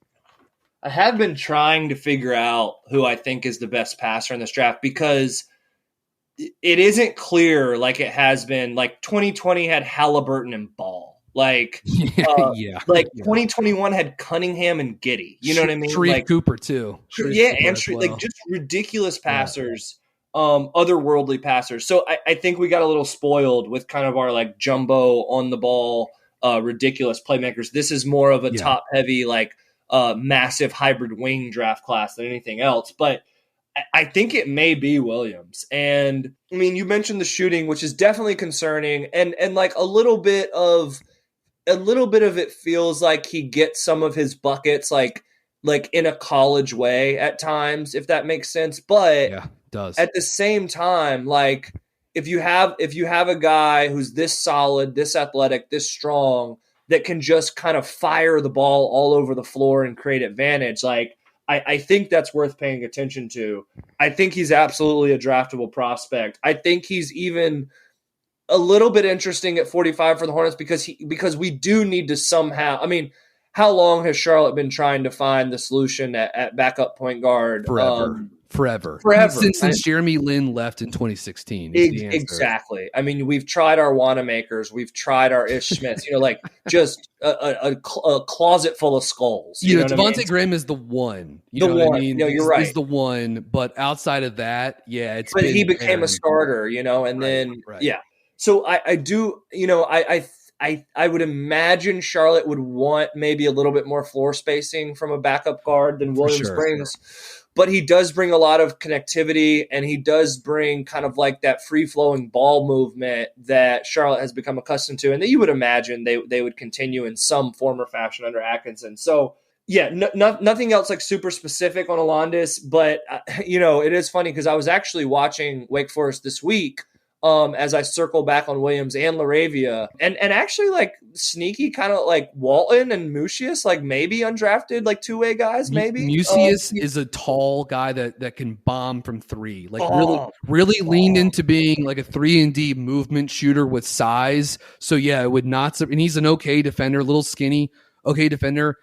I have been trying to figure out who I think is the best passer in this draft, because it isn't clear like it has been. Like 2020 had Halliburton and Ball. Like 2021 had Cunningham and Giddey. You know what I mean? Sharif like Cooper too. Like just ridiculous passers, otherworldly passers. So I think we got a little spoiled with kind of our like jumbo on the ball, ridiculous playmakers. This is more of a top heavy, like massive hybrid wing draft class than anything else. But I think it may be Williams. And I mean, you mentioned the shooting, which is definitely concerning, and like a little bit of it feels like he gets some of his buckets like in a college way at times, if that makes sense. But yeah, it does. At the same time, like if you have a guy who's this solid, this athletic, this strong, that can just kind of fire the ball all over the floor and create advantage, like I think that's worth paying attention to. I think he's absolutely a draftable prospect. I think he's even a little bit interesting at 45 for the Hornets because we do need to somehow. I mean, how long has Charlotte been trying to find the solution at backup point guard? Forever. Since Jeremy Lin left in 2016. Exactly. I mean, we've tried our Wanamakers, we've tried our Ish Smiths, like just a closet full of skulls. Devontae Graham is the one. What I mean? No, you're right. He's the one, but outside of that, yeah, But he became a starter, and then yeah. So I do, I would imagine Charlotte would want maybe a little bit more floor spacing from a backup guard than Williams brings. But he does bring a lot of connectivity, and he does bring kind of like that free-flowing ball movement that Charlotte has become accustomed to, and that you would imagine they would continue in some form or fashion under Atkinson. So, yeah, nothing else like super specific on Alondes, but, it is funny because I was actually watching Wake Forest this week as I circle back on Williams and LaRavia, and actually like sneaky kind of like Walton and Mucius, like maybe undrafted, like two-way guys, maybe. Mucius is a tall guy that can bomb from three, like really leaned into being like a 3-and-D movement shooter with size. So yeah, it would not, and he's an okay defender, little skinny, okay defender.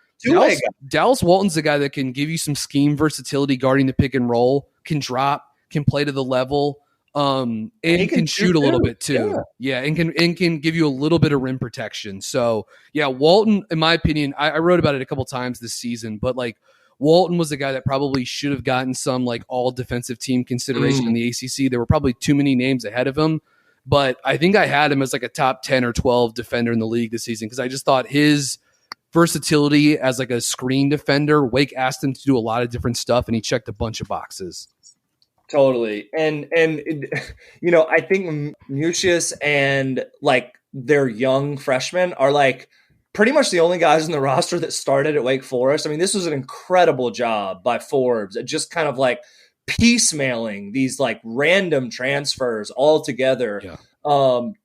Dallas Walton's the guy that can give you some scheme versatility guarding the pick and roll, can drop, can play to the level. And can shoot a little bit too. Yeah. And can give you a little bit of rim protection. So yeah, Walton, in my opinion, I wrote about it a couple times this season, but like Walton was a guy that probably should have gotten some like all defensive team consideration in the ACC. There were probably too many names ahead of him, but I think I had him as like a top 10 or 12 defender in the league this season, because I just thought his versatility as like a screen defender, Wake asked him to do a lot of different stuff, and he checked a bunch of boxes. Totally. And I think Mucius and like their young freshmen are like pretty much the only guys in the roster that started at Wake Forest. I mean, this was an incredible job by Forbes at just kind of like piecemealing these like random transfers all together. Yeah.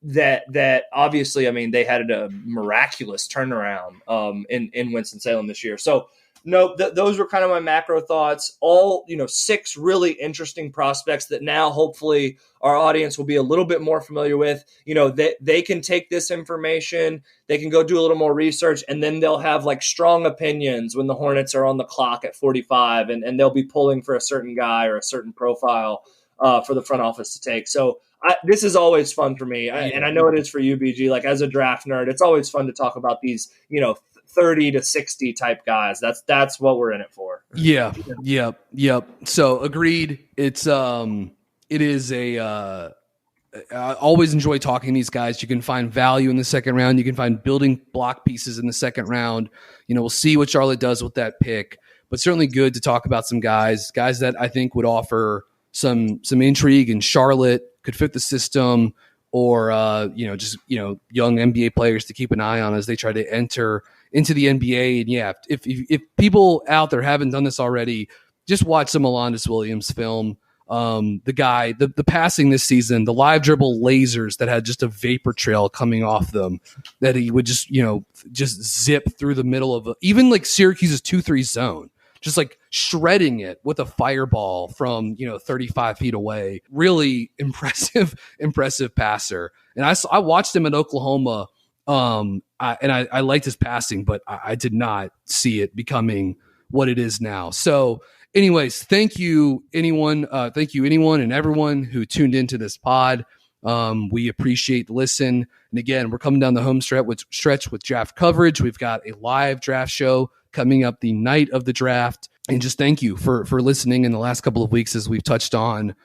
That obviously, I mean, they had a miraculous turnaround in Winston-Salem this year. So no, those were kind of my macro thoughts. All, 6 really interesting prospects that now hopefully our audience will be a little bit more familiar with. They can take this information, they can go do a little more research, and then they'll have like strong opinions when the Hornets are on the clock at 45, and they'll be pulling for a certain guy or a certain profile for the front office to take. So this is always fun for me, and I know it is for you, BG. Like as a draft nerd, it's always fun to talk about these, 30 to 60 type guys. That's what we're in it for. Yeah. Yep. So agreed. It is I always enjoy talking to these guys. You can find value in the second round. You can find building block pieces in the second round. We'll see what Charlotte does with that pick, but certainly good to talk about some guys that I think would offer some intrigue, and Charlotte could fit the system, or just young NBA players to keep an eye on as they try to enter into the NBA. And yeah, if people out there haven't done this already, just watch some Alondes Williams film. The passing this season, the live dribble lasers that had just a vapor trail coming off them, that he would just zip through the middle of even like Syracuse's 2-3 zone, just like shredding it with a fireball from 35 feet away. Really impressive passer. And I watched him at Oklahoma. I liked his passing, but I did not see it becoming what it is now. So anyways, thank you anyone and everyone who tuned into this pod. We appreciate the listen. And again, we're coming down the home stretch with draft coverage. We've got a live draft show coming up the night of the draft. And just thank you for listening in the last couple of weeks, as we've touched on,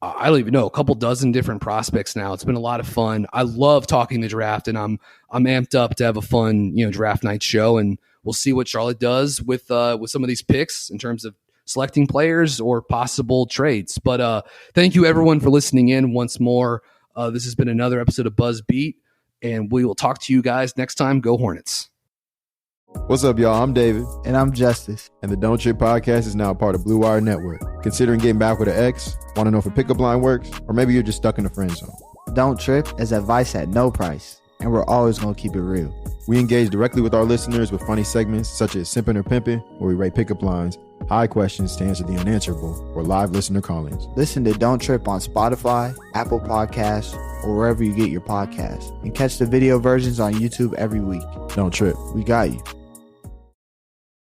I don't even know, a couple dozen different prospects now. It's been a lot of fun. I love talking the draft, and I'm amped up to have a fun, draft night show. And we'll see what Charlotte does with some of these picks in terms of selecting players or possible trades. But thank you everyone for listening in once more. This has been another episode of Buzz Beat, and we will talk to you guys next time. Go Hornets. What's up, y'all? I'm David. And I'm Justice. And the Don't Trip podcast is now a part of Blue Wire Network. Considering getting back with an ex? Want to know if a pickup line works? Or maybe you're just stuck in the friend zone. Don't Trip is advice at no price, and we're always going to keep it real. We engage directly with our listeners with funny segments such as Simpin' or Pimpin', where we rate pickup lines, high questions to answer the unanswerable, or live listener call-ins. Listen to Don't Trip on Spotify, Apple Podcasts, or wherever you get your podcasts. And catch the video versions on YouTube every week. Don't trip. We got you.